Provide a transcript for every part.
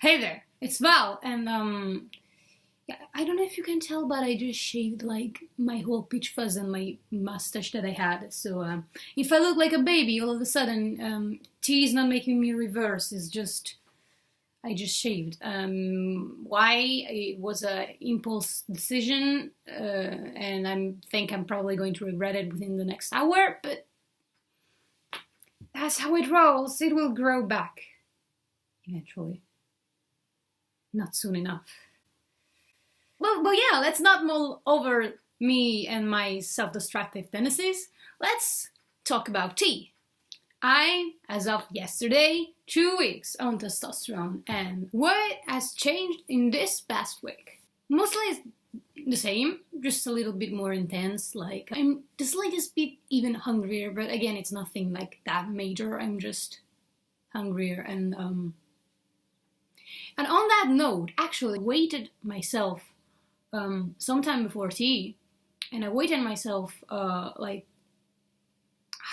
Hey there, it's Val, and yeah, I don't know if you can tell, but I just shaved like my whole peach fuzz and my mustache that I had. So if I look like a baby, all of a sudden, tea is not making me reverse. It's just I just shaved. Why? It was a impulse decision, and I think I'm probably going to regret it within the next hour. But that's how it rolls. It will grow back eventually. Not soon enough. Well, yeah, let's not mull over me and my self-destructive tendencies. Let's talk about tea. I'm, as of yesterday, 2 weeks on testosterone, and what has changed in this past week? Mostly it's the same, just a little bit more intense, like I'm the slightest bit even hungrier, but again, it's nothing like that major, I'm just hungrier and on that note, actually weighted myself sometime before tea, and I weighted myself like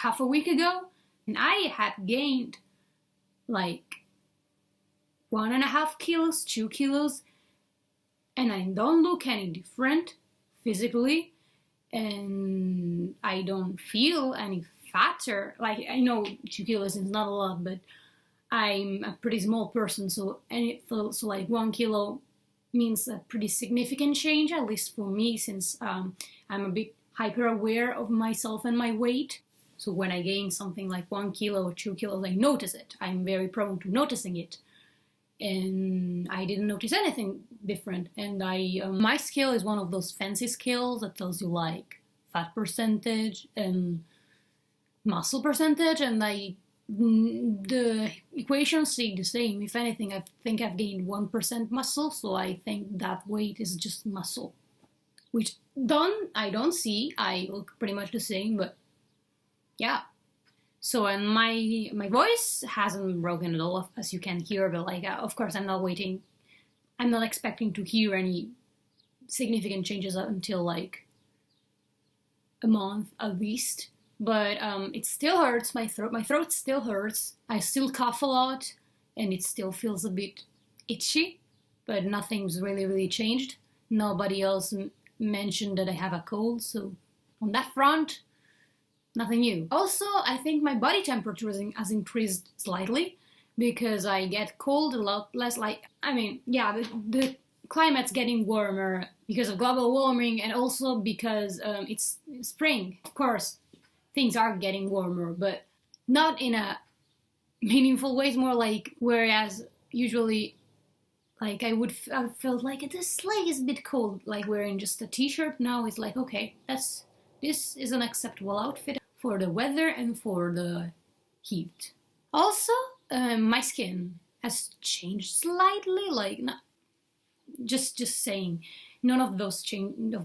half a week ago, and I had gained like 1.5 kilos, 2 kilos, and I don't look any different physically, and I don't feel any fatter. Like, I know 2 kilos is not a lot, but I'm a pretty small person, so like 1 kilo means a pretty significant change, at least for me, since I'm a bit hyper aware of myself and my weight. So when I gain something like 1 kilo or 2 kilos, I notice it. I'm very prone to noticing it, and I didn't notice anything different. And my scale is one of those fancy scales that tells you like fat percentage and muscle percentage, and the equations stay the same. If anything, I think I've gained 1% muscle, so I think that weight is just muscle. Which I don't see. I look pretty much the same, but yeah. So, and my voice hasn't broken at all, as you can hear, but like, of course, I'm not expecting to hear any significant changes until like a month at least. But it still hurts, my throat still hurts, I still cough a lot, and it still feels a bit itchy, but nothing's really changed. Nobody else mentioned that I have a cold, so on that front, nothing new. Also, I think my body temperature has increased slightly, because I get cold a lot less, the climate's getting warmer because of global warming, and also because it's spring, of course. Things are getting warmer, but not in a meaningful way. It's more like, whereas usually, like I felt like it is slightest bit cold, like wearing just a t-shirt. Now it's like, okay, this is an acceptable outfit for the weather and for the heat. Also, my skin has changed slightly. Like, not just saying, none of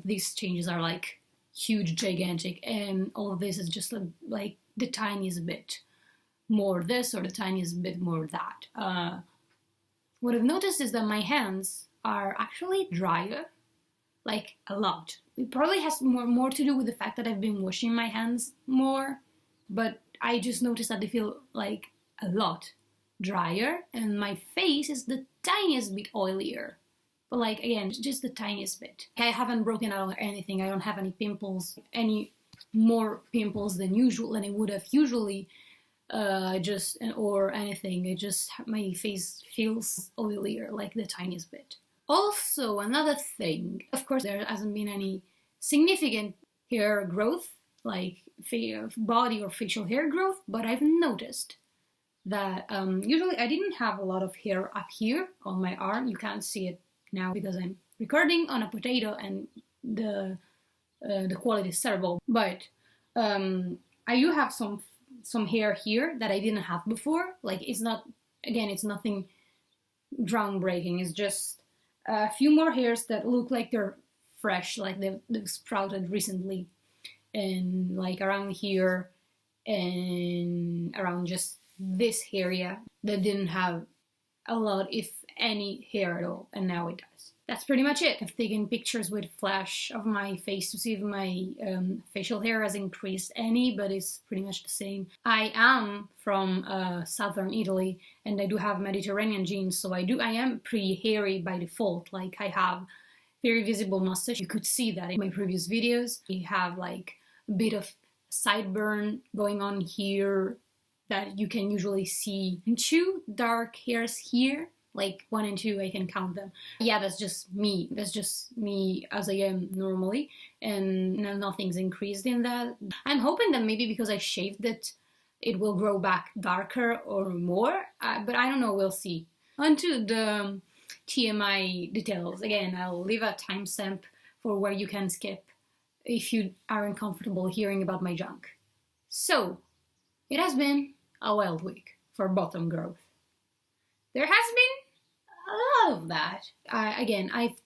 these changes are like huge, gigantic, and all of this is just like the tiniest bit more this or the tiniest bit more that. What I've noticed is that my hands are actually drier, like a lot. It probably has more to do with the fact that I've been washing my hands more, but I just noticed that they feel like a lot drier, and my face is the tiniest bit oilier. But like, again, just the tiniest bit. I haven't broken out or anything. I don't have any pimples, any more pimples than usual, than I would have usually, or anything. It just, my face feels oilier, like the tiniest bit. Also, another thing, of course, there hasn't been any significant hair growth, like body or facial hair growth, but I've noticed that usually I didn't have a lot of hair up here on my arm. You can't see it now because I'm recording on a potato and the quality is terrible. But I do have some hair here that I didn't have before. Like, it's nothing groundbreaking. It's just a few more hairs that look like they're fresh, like they've sprouted recently, and like around here and around just this area that didn't have a lot, if any, hair at all, and now it does. that's pretty much it. I've taken pictures with flash of my face to see if my facial hair has increased any, but it's pretty much the same. I am from southern Italy, and I do have Mediterranean genes, so I am pretty hairy by default. Like, I have very visible mustache. You could see that in my previous videos. I have like a bit of sideburn going on here that you can usually see. And 2 dark hairs here, like 1 and 2, I can count them. Yeah, that's just me. That's just me as I am normally, and nothing's increased in that. I'm hoping that maybe because I shaved it, it will grow back darker or more, but I don't know, we'll see. On to the TMI details. Again, I'll leave a timestamp for where you can skip if you aren't comfortable hearing about my junk. So, it has been a wild week for bottom growth. There has been a lot of that. I've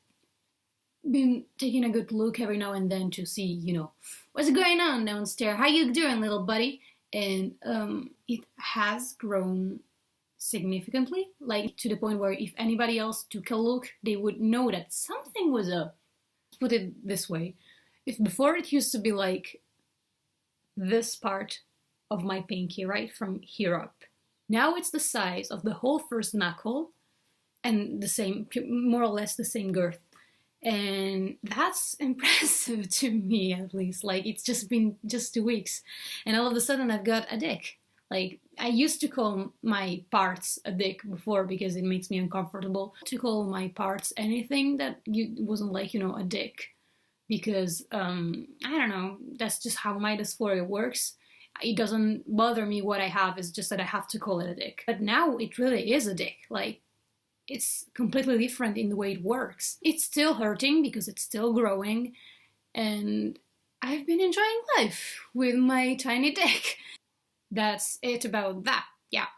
been taking a good look every now and then to see, what's going on downstairs. How you doing, little buddy? And it has grown significantly, like to the point where if anybody else took a look, they would know that something was up. Let's put it this way. If before it used to be like this part of my pinky, right, from here up. Now it's the size of the whole first knuckle and the same, more or less the same girth. And that's impressive to me, at least. Like, it's just been just 2 weeks. And all of a sudden I've got a dick. Like, I used to call my parts a dick before because it makes me uncomfortable to call my parts anything that wasn't like, a dick. Because, I don't know, that's just how my dysphoria works. It doesn't bother me what I have, it's just that I have to call it a dick. But now it really is a dick. Like, it's completely different in the way it works. It's still hurting because it's still growing, and I've been enjoying life with my tiny dick. That's it about that, yeah.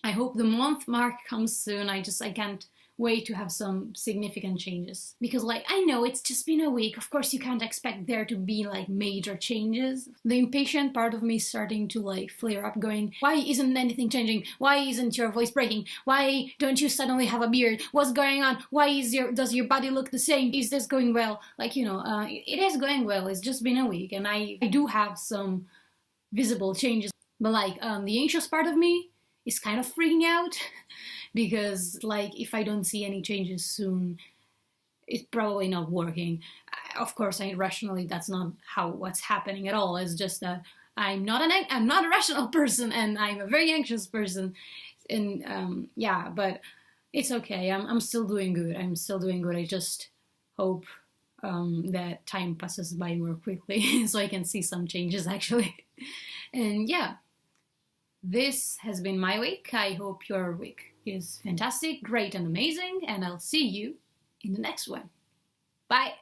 I hope the month mark comes soon. I can't wait to have some significant changes. Because, like, I know it's just been a week. Of course, you can't expect there to be, like, major changes. The impatient part of me is starting to, like, flare up, going, why isn't anything changing? Why isn't your voice breaking? Why don't you suddenly have a beard? What's going on? Why does your body look the same? Is this going well? Like, it is going well. It's just been a week, and I do have some visible changes. But, like, the anxious part of me is kind of freaking out. Because, like, if I don't see any changes soon, it's probably not working. Of course, rationally, that's not what's happening at all. It's just that I'm not a rational person, and I'm a very anxious person. And yeah, but it's okay. I'm still doing good. I just hope that time passes by more quickly so I can see some changes, actually. And yeah, this has been my week. I hope your week is fantastic, great, and amazing, and I'll see you in the next one. Bye!